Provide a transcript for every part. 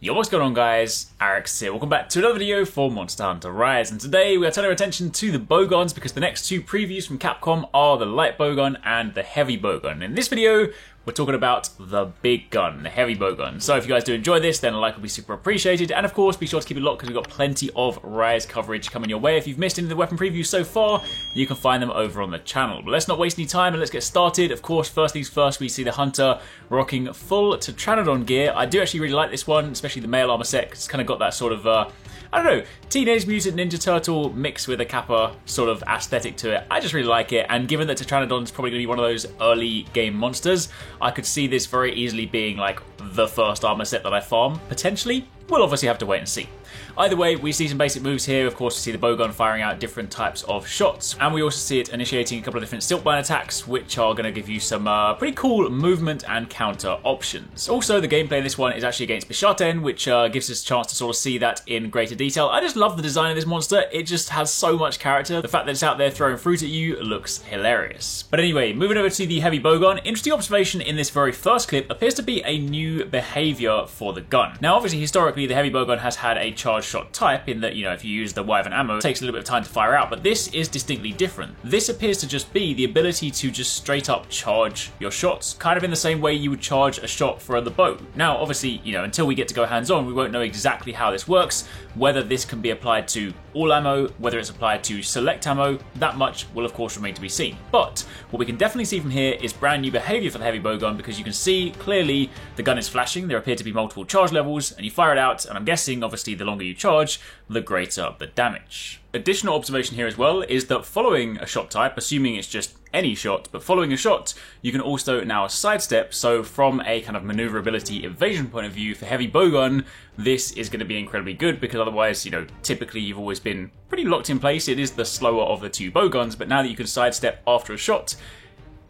Yo, what's going on guys? Arekkz here. Welcome back to another video for Monster Hunter Rise, and today we are turning our attention to the bowguns because the next two previews from Capcom are the light bowgun and the heavy bowgun. In this video, we're talking about the big gun, the heavy bowgun. So if you guys do enjoy this, then a like would be super appreciated, and of course be sure to keep it locked because we've got plenty of Rise coverage coming your way. If you've missed any of the weapon previews so far, you can find them over on the channel. But let's not waste any time and let's get started. Of course, first things first, we see the Hunter rocking full Pteranodon gear. I do actually really like this one, especially the male armor set. It's kind of got that sort of I don't know, Teenage Mutant Ninja Turtle mixed with a Kappa sort of aesthetic to it. I just really like it, and given that Pteranodon is probably going to be one of those early game monsters, I could see this very easily being like the first armor set that I farm, potentially. We'll obviously have to wait and see. Either way, we see some basic moves here. Of course, we see the bowgun firing out different types of shots, and we also see it initiating a couple of different Silkbind attacks, which are going to give you some pretty cool movement and counter options. Also, the gameplay in this one is actually against Bishaten, which gives us a chance to sort of see that in greater detail. I just love the design of this monster. It just has so much character. The fact that it's out there throwing fruit at you looks hilarious. But anyway, moving over to the heavy bowgun, interesting observation in this very first clip appears to be a new behavior for the gun. Now, obviously, historically, the heavy bowgun has had a charge shot type in that, you know, if you use the Wyvern ammo, it takes a little bit of time to fire out, but this is distinctly different. This appears to just be the ability to just straight up charge your shots, kind of in the same way you would charge a shot for the bow. Now, obviously, you know, until we get to go hands-on, we won't know exactly how this works, whether this can be applied to all ammo, whether it's applied to select ammo. That much will of course remain to be seen. But what we can definitely see from here is brand new behavior for the heavy bowgun, because you can see clearly the gun is flashing, there appear to be multiple charge levels, and you fire it out, and I'm guessing obviously the longer you charge, the greater the damage. Additional observation here as well is that following a shot type, assuming it's just any shot, but following a shot, you can also now sidestep. So from a kind of maneuverability evasion point of view for heavy bowgun, this is going to be incredibly good, because otherwise, you know, typically you've always been pretty locked in place. It is the slower of the two bowguns, but now that you can sidestep after a shot,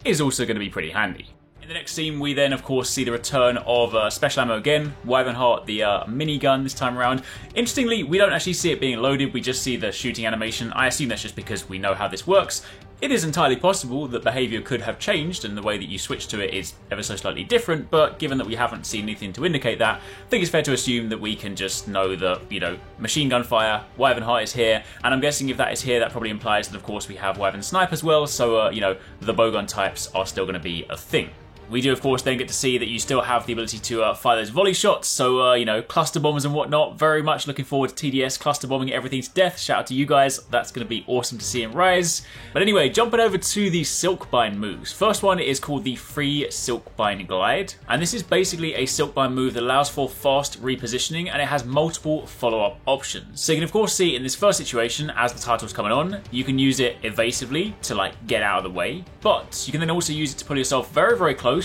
is also going to be pretty handy. In the next scene, we then, of course, see the return of special ammo again, Wyvern Heart, the minigun this time around. Interestingly, we don't actually see it being loaded, we just see the shooting animation. I assume that's just because we know how this works. It is entirely possible that behavior could have changed and the way that you switch to it is ever so slightly different, but given that we haven't seen anything to indicate that, I think it's fair to assume that we can just know that, you know, machine gun fire, Wyvern Heart is here, and I'm guessing if that is here, that probably implies that, of course, we have Wyvern Snipe as well, so, you know, the bowgun types are still going to be a thing. We do, of course, then get to see that you still have the ability to fire those volley shots, so, you know, cluster bombs and whatnot. Very much looking forward to TDS cluster bombing everything to death. Shout out to you guys. That's going to be awesome to see in Rise. But anyway, jumping over to the Silkbind moves. First one is called the Free Silkbind Glide, and this is basically a Silkbind move that allows for fast repositioning, and it has multiple follow-up options. So you can, of course, see in this first situation, as the title's coming on, you can use it evasively to, like, get out of the way, but you can then also use it to pull yourself very, very close,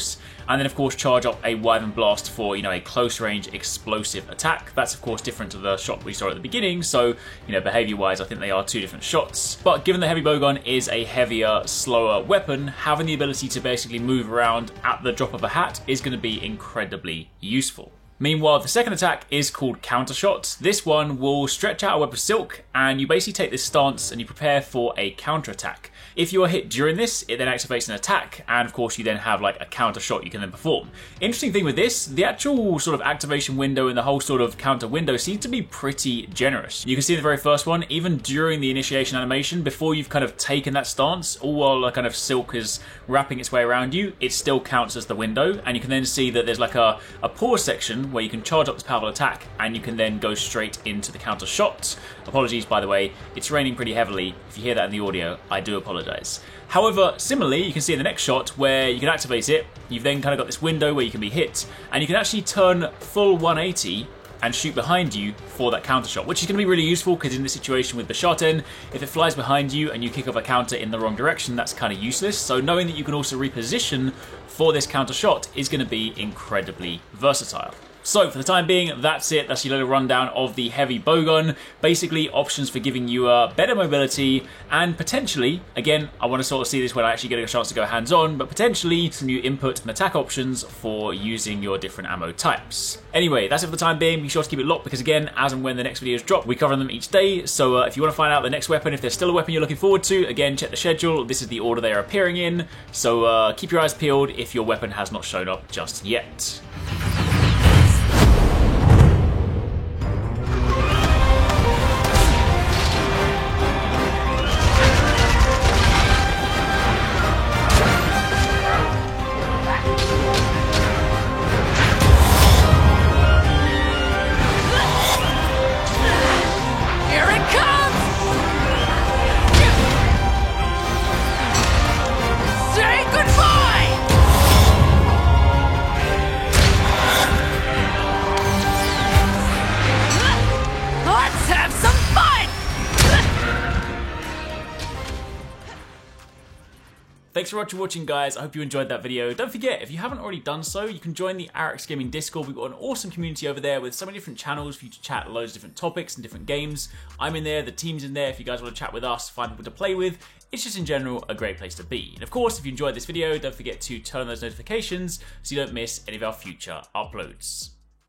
and then of course charge up a Wyvern Blast for, you know, a close range explosive attack. That's of course different to the shot we saw at the beginning, so, you know, behavior wise I think they are two different shots. But given the heavy bowgun is a heavier, slower weapon, having the ability to basically move around at the drop of a hat is going to be incredibly useful. Meanwhile, the second attack is called Counter Shot. This one will stretch out a web of silk, and you basically take this stance and you prepare for a counter attack. If you are hit during this, it then activates an attack, and of course you then have like a counter shot you can then perform. Interesting thing with this, the actual sort of activation window and the whole sort of counter window seems to be pretty generous. You can see in the very first one, even during the initiation animation, before you've kind of taken that stance, all while a kind of silk is wrapping its way around you, it still counts as the window, and you can then see that there's like a pause section where you can charge up this powerful attack, and you can then go straight into the counter shot. Apologies, by the way, it's raining pretty heavily. If you hear that in the audio, I do apologize. However, similarly, you can see in the next shot where you can activate it, you've then kind of got this window where you can be hit, and you can actually turn full 180 and shoot behind you for that counter shot, which is going to be really useful because in this situation with Bishaten, if it flies behind you and you kick off a counter in the wrong direction, that's kind of useless. So knowing that you can also reposition for this counter shot is going to be incredibly versatile. So for the time being, that's it. That's your little rundown of the heavy bowgun. Basically, options for giving you better mobility and potentially, again, I want to sort of see this when I actually get a chance to go hands-on, but potentially some new input and attack options for using your different ammo types. Anyway, that's it for the time being. Be sure to keep it locked because again, as and when the next videos drop, we cover them each day. So if you want to find out the next weapon, if there's still a weapon you're looking forward to, again, check the schedule. This is the order they are appearing in. So keep your eyes peeled if your weapon has not shown up just yet. Thanks so much for watching, guys. I hope you enjoyed that video. Don't forget, if you haven't already done so, you can join the Arekkz Gaming Discord. We've got an awesome community over there with so many different channels for you to chat loads of different topics and different games. I'm in there, the team's in there if you guys want to chat with us, find people to play with. It's just in general a great place to be. And of course, if you enjoyed this video, don't forget to turn on those notifications so you don't miss any of our future uploads.